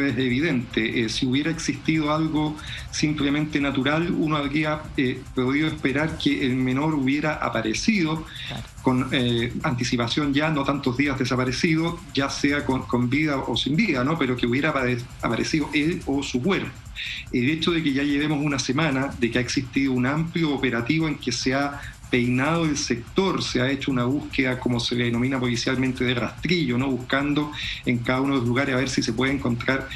es evidente. Si hubiera existido algo simplemente natural, uno habría podido esperar que el menor hubiera aparecido con anticipación, ya no tantos días desaparecido, ya sea con vida o sin vida, ¿no? Pero que hubiera aparecido él o su cuerpo. El hecho de que ya llevemos una semana, de que ha existido un amplio operativo en que se ha peinado el sector, se ha hecho una búsqueda, como se le denomina policialmente, de rastrillo, ¿no? Buscando en cada uno de los lugares a ver si se puede encontrar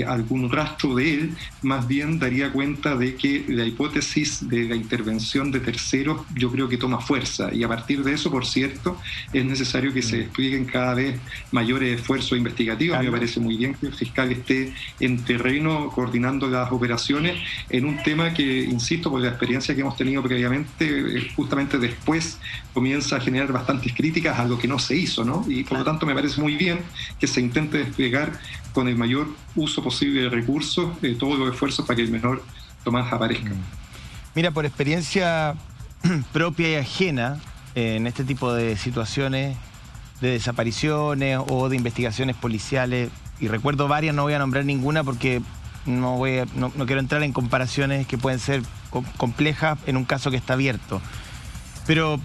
algún rastro de él, más bien daría cuenta de que la hipótesis de la intervención de terceros yo creo que toma fuerza, y a partir de eso, por cierto, es necesario que se desplieguen cada vez mayores esfuerzos investigativos. A mí me parece muy bien que el fiscal esté en terreno coordinando las operaciones en un tema que, insisto, por la experiencia que hemos tenido previamente, justamente después comienza a generar bastantes críticas a lo que no se hizo, ¿no? Y por lo tanto me parece muy bien que se intente desplegar con el mayor uso posible de recursos todos los esfuerzos para que el menor Tomás aparezca. Mira, por experiencia propia y ajena en este tipo de situaciones de desapariciones o de investigaciones policiales, y recuerdo varias, no voy a nombrar ninguna porque no quiero entrar en comparaciones que pueden ser complejas en un caso que está abierto. Pero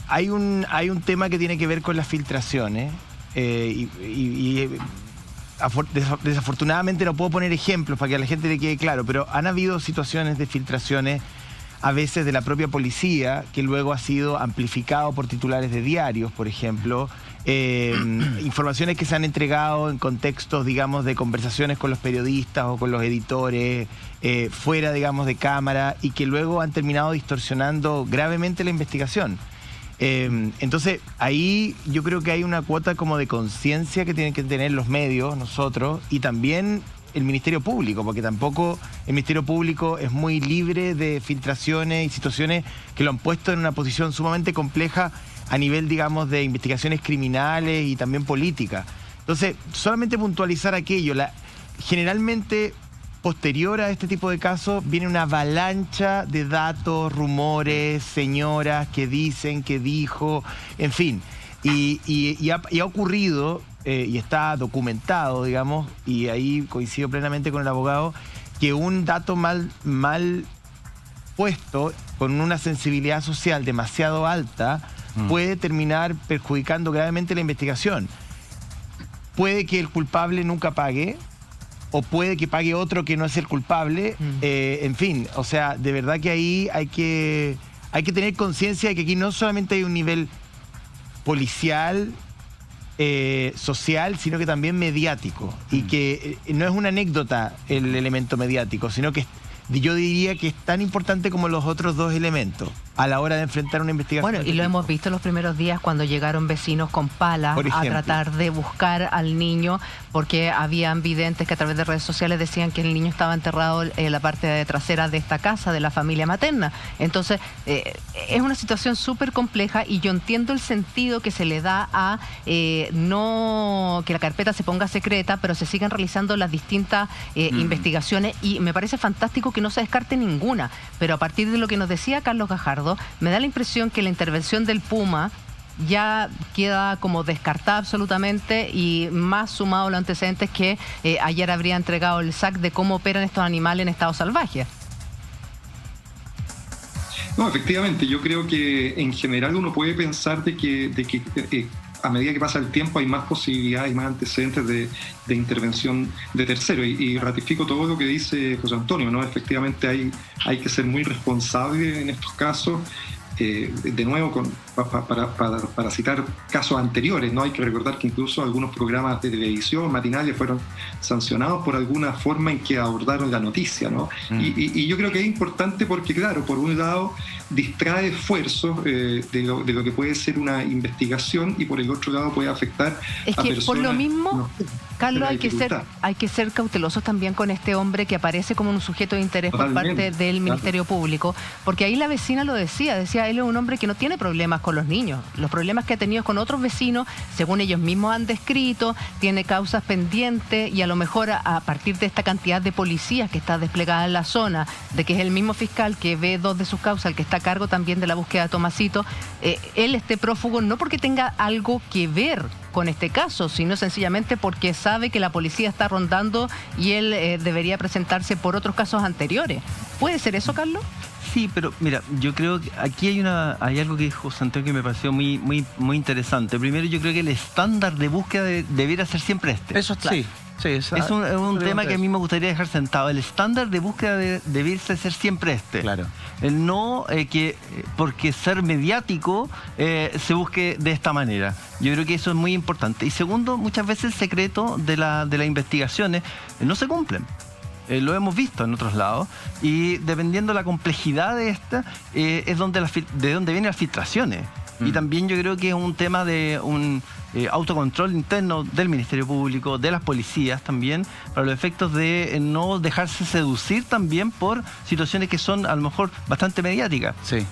hay un tema que tiene que ver con las filtraciones desafortunadamente no puedo poner ejemplos para que a la gente le quede claro, pero han habido situaciones de filtraciones a veces de la propia policía que luego ha sido amplificado por titulares de diarios, por ejemplo, informaciones que se han entregado en contextos, digamos, de conversaciones con los periodistas o con los editores, fuera, digamos, de cámara, y que luego han terminado distorsionando gravemente la investigación. Entonces, ahí yo creo que hay una cuota como de conciencia que tienen que tener los medios, nosotros, y también el Ministerio Público, porque tampoco el Ministerio Público es muy libre de filtraciones y situaciones que lo han puesto en una posición sumamente compleja a nivel, digamos, de investigaciones criminales y también políticas. Entonces, solamente puntualizar aquello, generalmente posterior a este tipo de casos viene una avalancha de datos, rumores, señoras que dicen, que dijo, en fin. Y ha ocurrido, y está documentado, digamos, y ahí coincido plenamente con el abogado, que un dato mal puesto, con una sensibilidad social demasiado alta, puede terminar perjudicando gravemente la investigación. Puede que el culpable nunca pague, o puede que pague otro que no es el culpable, en fin, o sea, de verdad que ahí hay que tener conciencia de que aquí no solamente hay un nivel policial, social, sino que también mediático, y que no es una anécdota el elemento mediático, sino que yo diría que es tan importante como los otros dos elementos a la hora de enfrentar una investigación. Bueno, y lo hemos visto los primeros días cuando llegaron vecinos con palas a tratar de buscar al niño, porque habían videntes que a través de redes sociales decían que el niño estaba enterrado en la parte trasera de esta casa de la familia materna. Entonces, es una situación súper compleja, y yo entiendo el sentido que se le da a no que la carpeta se ponga secreta, pero se sigan realizando las distintas investigaciones, y me parece fantástico que no se descarte ninguna. Pero a partir de lo que nos decía Carlos Gajardo, me da la impresión que la intervención del Puma ya queda como descartada absolutamente, y más sumado a los antecedentes que ayer habría entregado el SAC de cómo operan estos animales en estado salvaje. No, efectivamente, yo creo que en general uno puede pensar de que a medida que pasa el tiempo hay más posibilidades y más antecedentes de intervención de terceros, y ratifico todo lo que dice José Antonio, ¿no? Efectivamente hay que ser muy responsable en estos casos. De nuevo, para citar casos anteriores, ¿no? Hay que recordar que incluso algunos programas de televisión matinales fueron sancionados por alguna forma en que abordaron la noticia, ¿no? Y yo creo que es importante porque, claro, por un lado distrae esfuerzos de lo que puede ser una investigación, y por el otro lado puede afectar a personas. Es que por lo mismo, no, Carlos, hay que ser cautelosos también con este hombre que aparece como un sujeto de interés por parte del Ministerio Público, porque ahí la vecina lo decía, él es un hombre que no tiene problemas con los niños. Los problemas que ha tenido es con otros vecinos, según ellos mismos han descrito, tiene causas pendientes, y a lo mejor a partir de esta cantidad de policías que está desplegada en la zona, de que es el mismo fiscal que ve dos de sus causas, el que está a cargo también de la búsqueda de Tomasito, él esté prófugo no porque tenga algo que ver con este caso, sino sencillamente porque sabe que la policía está rondando y él debería presentarse por otros casos anteriores. ¿Puede ser eso, Carlos? Sí, pero mira, yo creo que aquí hay algo que dijo José Antonio que me pareció muy interesante. Primero, yo creo que el estándar de búsqueda debiera ser siempre este. Eso está. Sí. Sí, es un tema que a mí me gustaría dejar sentado. El estándar de búsqueda debiese ser siempre este. Claro. El no que porque ser mediático se busque de esta manera. Yo creo que eso es muy importante. Y segundo, muchas veces el secreto de las investigaciones no se cumplen. Lo hemos visto en otros lados y dependiendo de la complejidad de esta es de donde vienen las filtraciones. Y también yo creo que es un tema de un autocontrol interno del Ministerio Público, de las policías también, para los efectos de no dejarse seducir también por situaciones que son a lo mejor bastante mediáticas. Sí.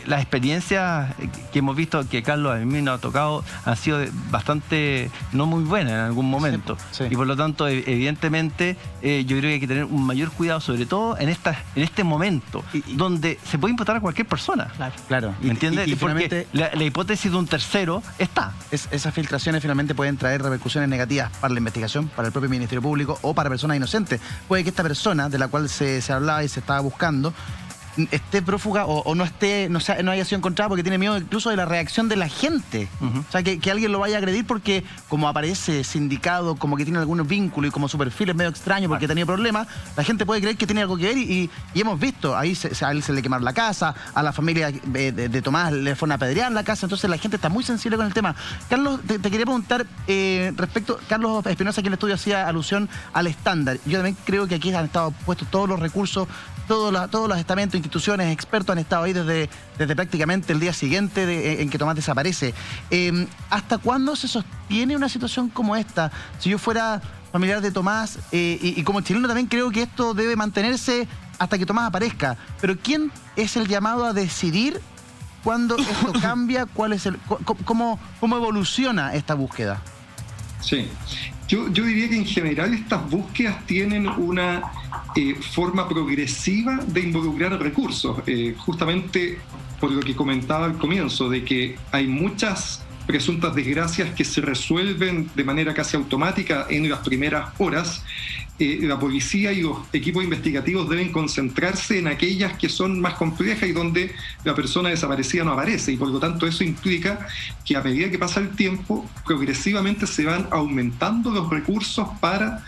Las experiencias que hemos visto, que Carlos a mí nos ha tocado, han sido bastante no muy buenas en algún momento. Sí. Y por lo tanto, evidentemente, yo creo que hay que tener un mayor cuidado, sobre todo en este momento, donde se puede imputar a cualquier persona. Claro. ¿Me entiendes? Porque la hipótesis de un tercero está. Esas filtraciones finalmente pueden traer repercusiones negativas para la investigación, para el propio Ministerio Público o para personas inocentes. Puede que esta persona de la cual se hablaba y se estaba buscando esté prófuga o no haya sido encontrada porque tiene miedo incluso de la reacción de la gente. O sea, que alguien lo vaya a agredir porque como aparece sindicado, como que tiene algunos vínculos y como su perfil es medio extraño porque ha tenido problemas, la gente puede creer que tiene algo que ver y hemos visto, ahí a él se le quemaron la casa, a la familia de Tomás le fueron a apedrear la casa, entonces la gente está muy sensible con el tema. Carlos, te quería preguntar respecto, Carlos Espinosa aquí en el estudio hacía alusión al estándar. Yo también creo que aquí han estado puestos todos los recursos, todos los estamentos, instituciones, expertos han estado ahí desde prácticamente el día siguiente en que Tomás desaparece. ¿Hasta cuándo se sostiene una situación como esta? Si yo fuera familiar de Tomás y como chileno también creo que esto debe mantenerse hasta que Tomás aparezca. Pero ¿quién es el llamado a decidir cuándo esto cambia? ¿Cómo evoluciona esta búsqueda? Sí. Yo diría que en general estas búsquedas tienen una forma progresiva de involucrar recursos, justamente por lo que comentaba al comienzo, de que hay muchas presuntas desgracias que se resuelven de manera casi automática en las primeras horas. La policía y los equipos investigativos deben concentrarse en aquellas que son más complejas y donde la persona desaparecida no aparece, y por lo tanto eso implica que a medida que pasa el tiempo progresivamente se van aumentando los recursos para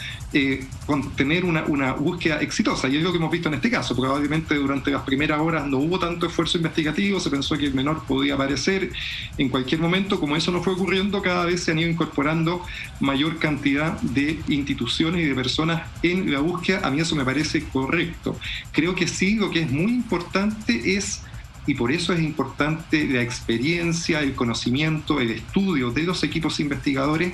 tener una búsqueda exitosa, y es lo que hemos visto en este caso. Probablemente durante las primeras horas no hubo tanto esfuerzo investigativo, se pensó que el menor podía aparecer en cualquier momento. Como eso no fue ocurriendo, cada vez se han ido incorporando mayor cantidad de instituciones y de personas en la búsqueda. A mí eso me parece correcto. Creo que sí, lo que es muy importante es, y por eso es importante la experiencia, el conocimiento, el estudio de los equipos investigadores,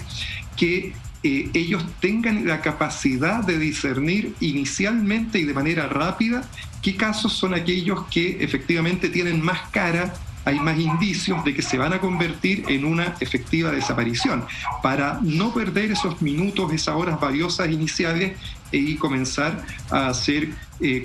que ellos tengan la capacidad de discernir inicialmente y de manera rápida qué casos son aquellos que efectivamente tienen más cara, hay más indicios de que se van a convertir en una efectiva desaparición, para no perder esos minutos, esas horas valiosas iniciales y comenzar a hacer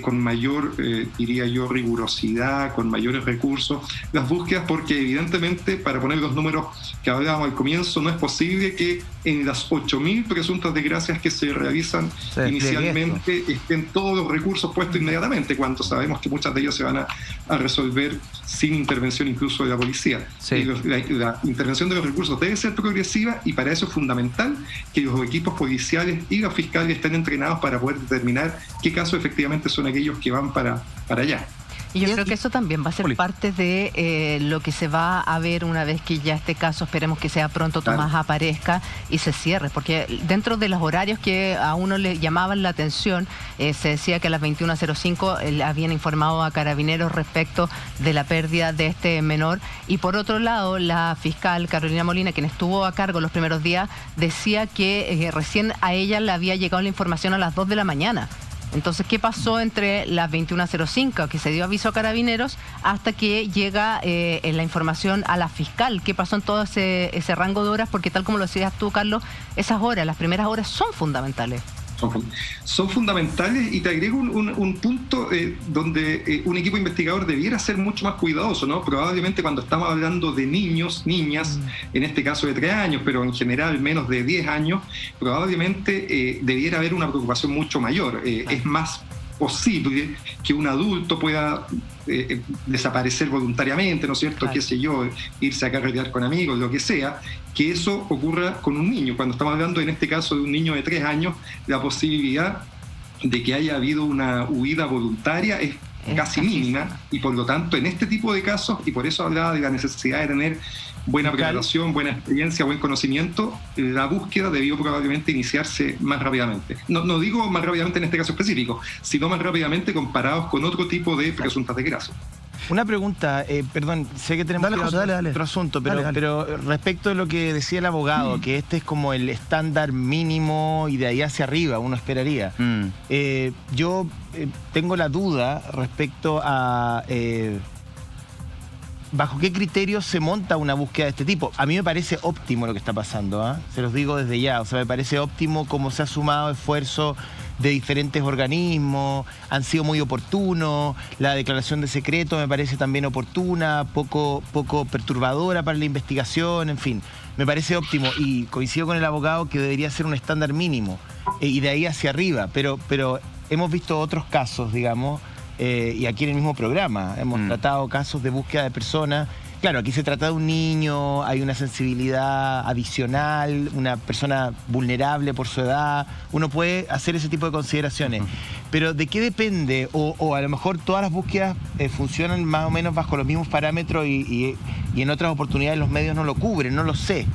con mayor, diría yo, rigurosidad, con mayores recursos las búsquedas, porque evidentemente, para poner los números que hablábamos al comienzo, no es posible que en las 8.000 presuntas desgracias que se realizan inicialmente estén todos los recursos puestos inmediatamente, cuando sabemos que muchas de ellas se van a resolver sin intervención incluso de la policía. Sí. La intervención de los recursos debe ser progresiva, y para eso es fundamental que los equipos policiales y los fiscales estén entrenados para poder determinar qué casos efectivamente son aquellos que van para allá. Y yo creo que eso también va a ser parte de lo que se va a ver una vez que ya este caso, esperemos que sea pronto, Tomás aparezca y se cierre, porque dentro de los horarios que a uno le llamaban la atención, se decía que a las 21:05 habían informado a Carabineros respecto de la pérdida de este menor, y por otro lado la fiscal Carolina Molina, quien estuvo a cargo los primeros días, decía que recién a ella le había llegado la información a las 2 de la mañana. Entonces, ¿qué pasó entre las 21:05, que se dio aviso a Carabineros, hasta que llega la información a la fiscal? ¿Qué pasó en todo ese rango de horas? Porque tal como lo decías tú, Carlos, esas horas, las primeras horas son fundamentales. Son fundamentales, y te agrego un punto donde un equipo investigador debiera ser mucho más cuidadoso, ¿no? Probablemente cuando estamos hablando de niños, niñas, en este caso de 3 años, pero en general menos de 10 años, probablemente debiera haber una preocupación mucho mayor. Es más posible que un adulto pueda desaparecer voluntariamente, ¿no es cierto? Claro. Qué sé yo, irse a carretear con amigos, lo que sea, que eso ocurra con un niño. Cuando estamos hablando en este caso de un niño de 3 años, la posibilidad de que haya habido una huida voluntaria es casi mínima, y por lo tanto en este tipo de casos, y por eso hablaba de la necesidad de tener buena preparación, buena experiencia, buen conocimiento, la búsqueda debió probablemente iniciarse más rápidamente. No digo más rápidamente en este caso específico, sino más rápidamente comparados con otro tipo de presuntas desgracias. Una pregunta, perdón, sé que tenemos otro asunto, pero respecto de lo que decía el abogado, que este es como el estándar mínimo y de ahí hacia arriba uno esperaría. Yo tengo la duda respecto a bajo qué criterios se monta una búsqueda de este tipo. A mí me parece óptimo lo que está pasando, ¿eh? Se los digo desde ya, o sea, me parece óptimo cómo se ha sumado esfuerzo de diferentes organismos, han sido muy oportunos, la declaración de secreto me parece también oportuna, poco perturbadora para la investigación, en fin, me parece óptimo, y coincido con el abogado que debería ser un estándar mínimo, y de ahí hacia arriba, pero hemos visto otros casos, digamos, y aquí en el mismo programa hemos tratado casos de búsqueda de personas. Claro, aquí se trata de un niño, hay una sensibilidad adicional, una persona vulnerable por su edad, uno puede hacer ese tipo de consideraciones. Pero ¿de qué depende? O a lo mejor todas las búsquedas funcionan más o menos bajo los mismos parámetros y en otras oportunidades los medios no lo cubren, no lo sé.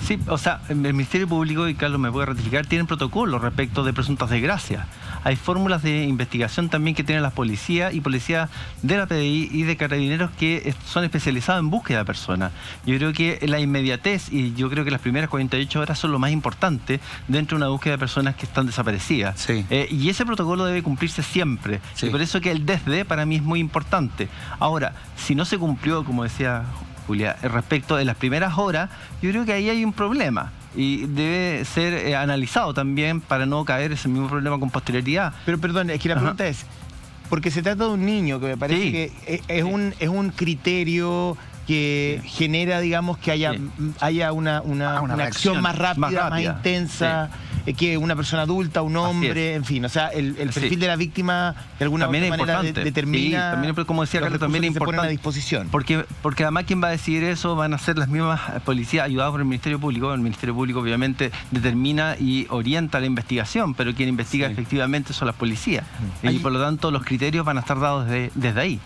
Sí, o sea, el Ministerio Público, y Carlos me puede ratificar, tienen protocolos respecto de presuntas desgracias. Hay fórmulas de investigación también que tienen las policías y policías de la PDI y de carabineros que son especializados en búsqueda de personas. Yo creo que la inmediatez, y yo creo que las primeras 48 horas son lo más importante dentro de una búsqueda de personas que están desaparecidas. Sí. Y ese protocolo debe cumplirse siempre. Sí. Y por eso que el desde para mí es muy importante. Ahora, si no se cumplió, como decía Julia, respecto de las primeras horas, yo creo que ahí hay un problema. Y debe ser analizado también para no caer ese mismo problema con posterioridad. Pero perdón, es que la pregunta es, porque se trata de un niño, que me parece que es un criterio que genera, digamos, que haya una acción más rápida, más intensa, que una persona adulta, un hombre, en fin, o sea, el perfil de la víctima de alguna manera determina. También, como decía Carlos, también es importante a disposición. Porque además quien va a decidir eso van a ser las mismas policías ayudadas por el Ministerio Público. El Ministerio Público obviamente determina y orienta la investigación, pero quien investiga efectivamente son las policías. Y por lo tanto los criterios van a estar dados desde ahí.